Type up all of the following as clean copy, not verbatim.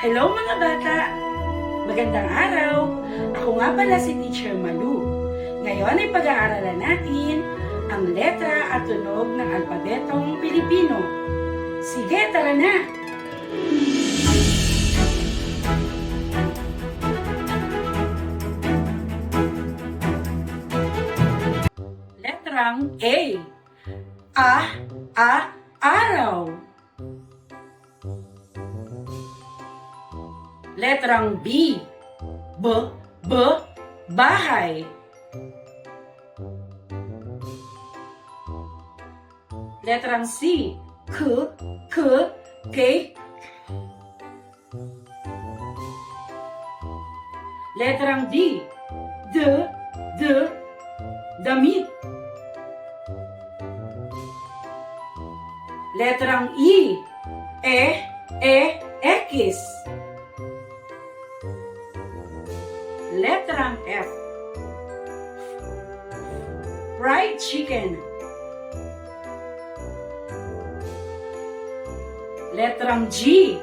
Hello mga bata! Magandang araw! Ako nga pala si Teacher Malu. Ngayon ay pag-aaralan natin ang letra at tunog ng alpabetong Pilipino. Sige, tara na! Letrang A. Araw. Letrang B. Bahay. Letrang C. Cake. Letrang D. Damit. Letrang E. X. Letrang F. Fried chicken. Letrang G.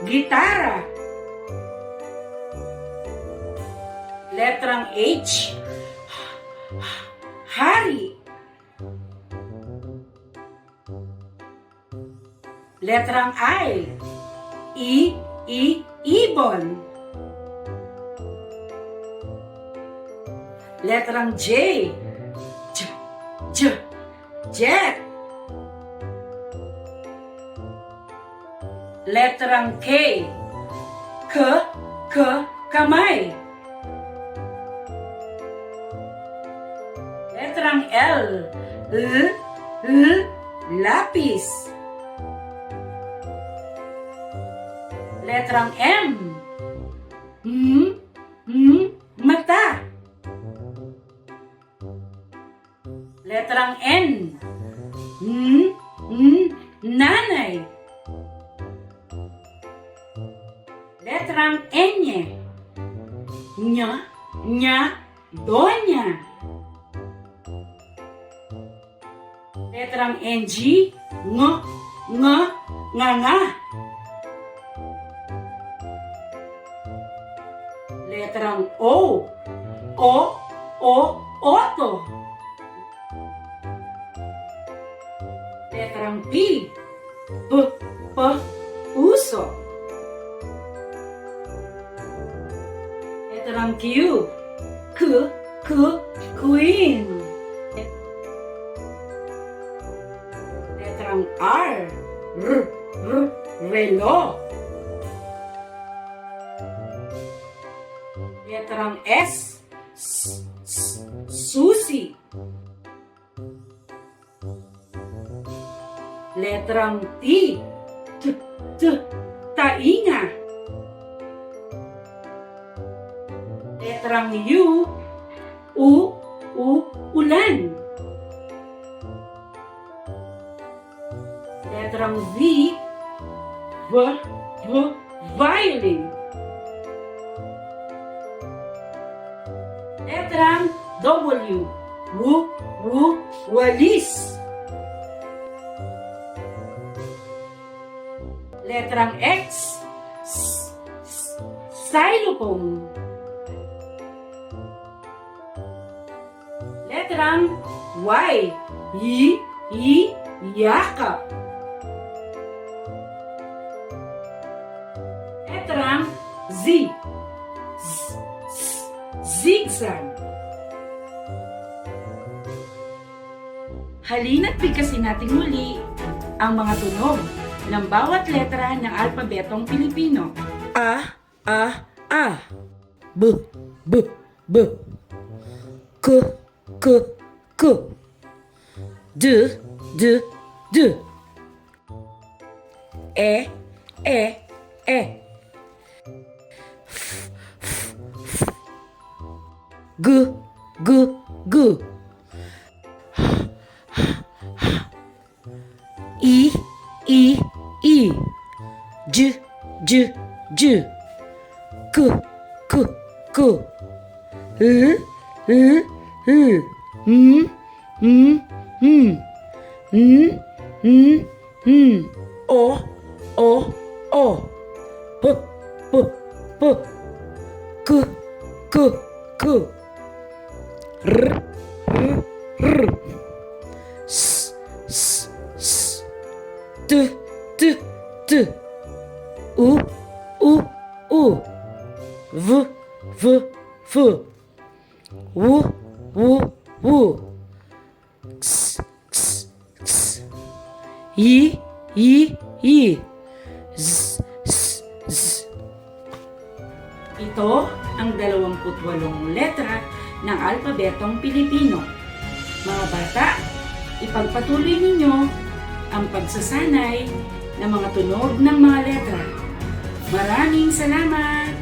Gitara. Letrang H. Hari. Letrang I. Ibon. Letrang J. Jet. Letrang K. Kamay. Letrang L. Lapis. Letrang M. Mata. Letrang N. Nanay. Letrang N. Donya. Letrang NG. Nga. Letrang O. Oto. Letrang P. Puso. Letrang Q. Queen. Letrang R. Reloj. Letrang S. Susi. Letrang T. Tainga. Letrang U. Ulan. Letrang V. Violin. Letrang W. Walis. Letrang X. Xylophone. Letrang Y. Yakap. Letrang Z. Zigzag. Halina't bigkasin natin muli ang mga tunog ng bawat letra ng alpabetong Pilipino. A. B. K. D. E. G. I. J. K. O. D. U, U, U. V, V, V. W, W, W. X, X, X. Y, Y, Y. Z, Z, Z. Ito ang 28 letra ng alpabetong Pilipino. Mga bata, ipagpatuloy ninyo ang pagsasanay ng mga tunog ng mga letra. Maraming salamat!